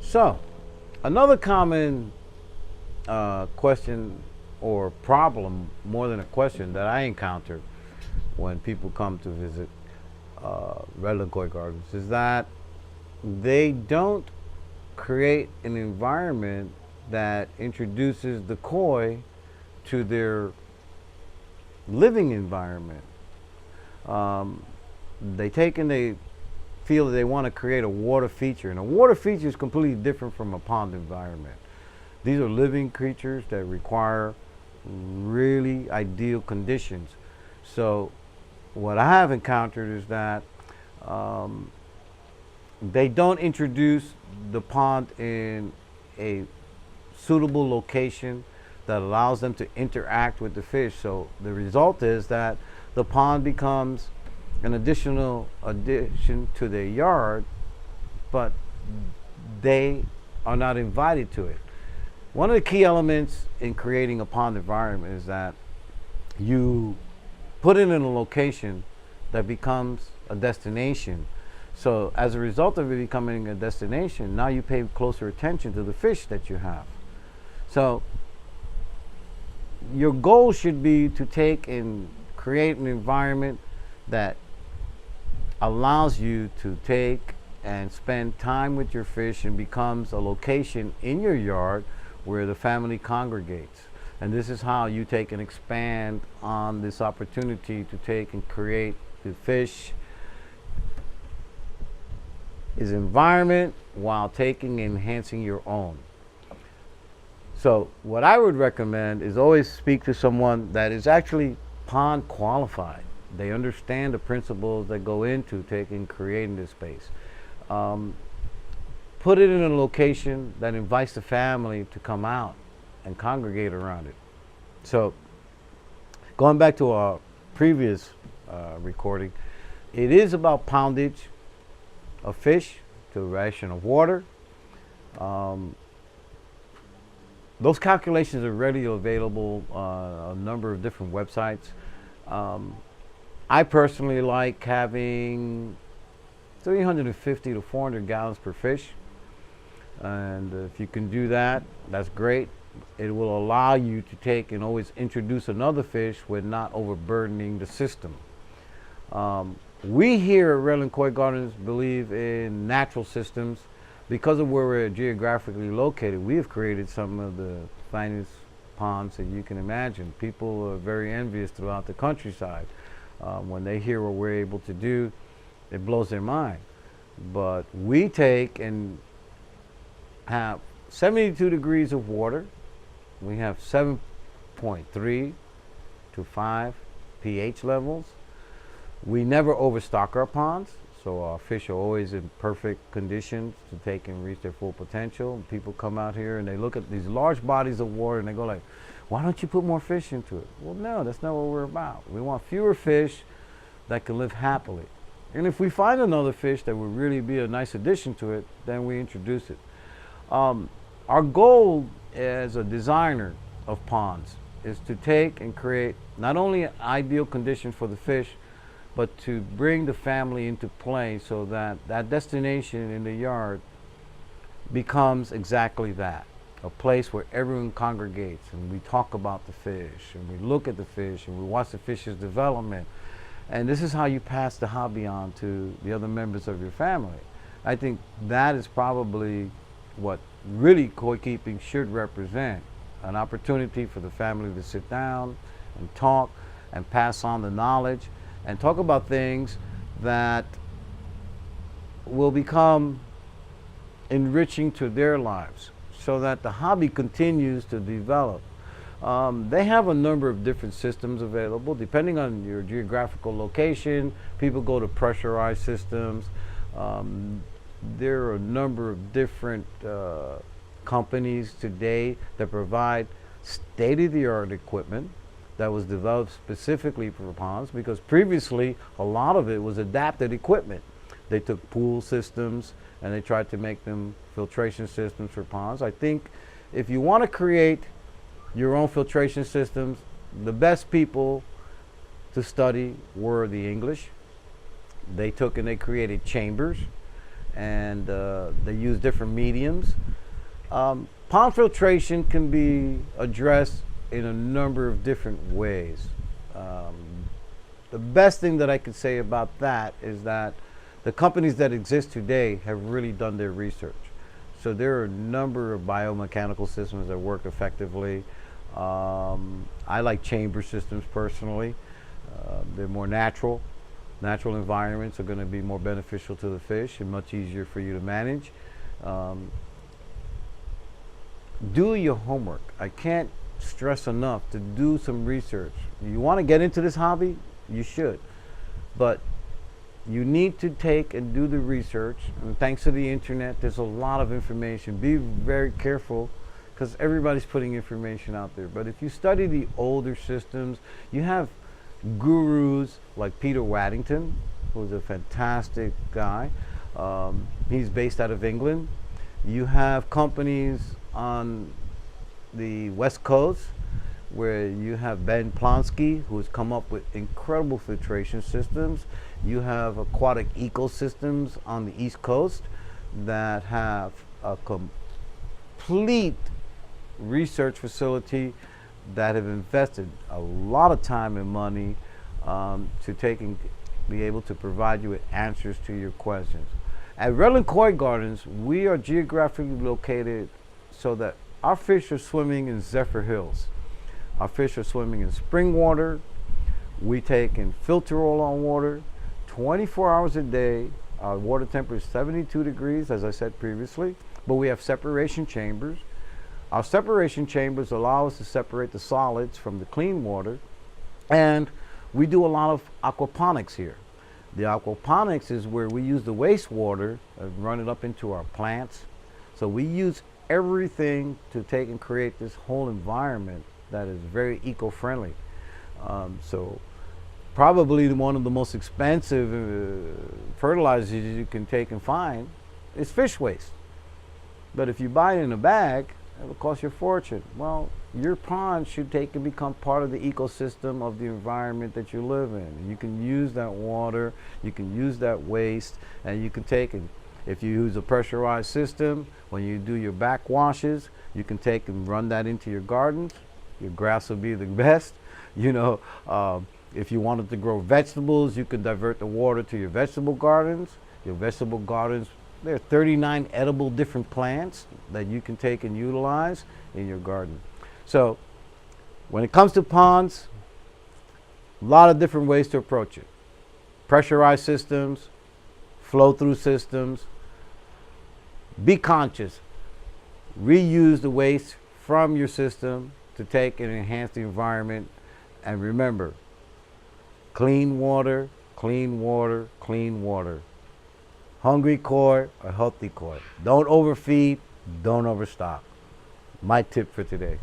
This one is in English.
So, another common question or problem, more than a question, that I encounter when people come to visit Redland Koi Gardens is that they don't create an environment that introduces the koi to their living environment. They take and they feel that they want to create a water feature, and a water feature is completely different from a pond environment. These are living creatures that require really ideal conditions. So what I have encountered is that they don't introduce the pond in a suitable location that allows them to interact with the fish. So the result is that the pond becomes an additional addition to their yard, but they are not invited to it. One of the key elements in creating a pond environment is that you put it in a location that becomes a destination. So as a result of it becoming a destination, now you pay closer attention to the fish that you have. So your goal should be to take and create an environment that allows you to take and spend time with your fish and becomes a location in your yard where the family congregates. And this is how you take and expand on this opportunity to take and create the fish his environment while taking and enhancing your own. So what I would recommend is always speak to someone that is actually pond qualified. They understand the principles that go into taking creating this space. Put it in a location that invites the family to come out and congregate around it. So going back to our previous recording, it is about poundage of fish to a ration of water. Those calculations are readily available on a number of different websites. I personally like having 350 to 400 gallons per fish, and if you can do that, that's great. It will allow you to take and always introduce another fish with not overburdening the system. We here at Redland Koi Gardens believe in natural systems. Because of where we're geographically located, we have created some of the finest ponds that you can imagine. People are very envious throughout the countryside. When they hear what we're able to do, it blows their mind. But we take and have 72 degrees of water. We have 7.3 to 5 pH levels. We never overstock our ponds, so our fish are always in perfect conditions to take and reach their full potential. People come out here and they look at these large bodies of water and they go like, why don't you put more fish into it? Well, no, that's not what we're about. We want fewer fish that can live happily. And if we find another fish that would really be a nice addition to it, then we introduce it. Our goal as a designer of ponds is to take and create not only an ideal condition for the fish, but to bring the family into play so that that destination in the yard becomes exactly that, a place where everyone congregates and we talk about the fish and we look at the fish and we watch the fish's development. And this is how you pass the hobby on to the other members of your family. I think that is probably what really koi keeping should represent, an opportunity for the family to sit down and talk and pass on the knowledge and talk about things that will become enriching to their lives so that the hobby continues to develop. They have a number of different systems available depending on your geographical location. People go to pressurized systems. There are a number of different companies today that provide state-of-the-art equipment that was developed specifically for ponds, because previously a lot of it was adapted equipment. They took pool systems and they tried to make them filtration systems for ponds. I think if you want to create your own filtration systems, the best people to study were the English. They took and they created chambers, and they use different mediums. Pond filtration can be addressed in a number of different ways. The best thing that I could say about that is that the companies that exist today have really done their research. So there are a number of biomechanical systems that work effectively. I like chamber systems personally. They're more natural. Natural environments are going to be more beneficial to the fish and much easier for you to manage. Do your homework. I can't stress enough to do some research. You want to get into this hobby? You should. But you need to take and do the research. And thanks to the internet, there's a lot of information. Be very careful because everybody's putting information out there. But if you study the older systems, you have gurus like Peter Waddington, who's a fantastic guy. He's based out of England. You have companies on the West Coast where you have Ben Plonsky, who has come up with incredible filtration systems. You have aquatic ecosystems on the East Coast that have a complete research facility that have invested a lot of time and money to be able to provide you with answers to your questions. At Redland Koi Gardens, we are geographically located so that our fish are swimming in Zephyr Hills. Our fish are swimming in spring water. We take in filter oil on water 24 hours a day. Our water temperature is 72 degrees, as I said previously, but we have separation chambers. Our separation chambers allow us to separate the solids from the clean water, and we do a lot of aquaponics here. The aquaponics is where we use the wastewater and run it up into our plants. So we use everything to take and create this whole environment that is very eco-friendly. So probably one of the most expensive fertilizers you can take and find is fish waste. But if you buy it in a bag, it will cost you a fortune. Well, your pond should take and become part of the ecosystem of the environment that you live in. And you can use that water, you can use that waste, and you can take it. If you use a pressurized system, when you do your backwashes, you can take and run that into your gardens. Your grass will be the best. You know, if you wanted to grow vegetables, you can divert the water to your vegetable gardens. Your vegetable gardens, there are 39 edible different plants that you can take and utilize in your garden. So when it comes to ponds, a lot of different ways to approach it. Pressurized systems, flow-through systems. Be conscious. Reuse the waste from your system to take and enhance the environment. And remember, clean water, clean water, clean water. Hungry koi or healthy koi. Don't overfeed, don't overstock. My tip for today.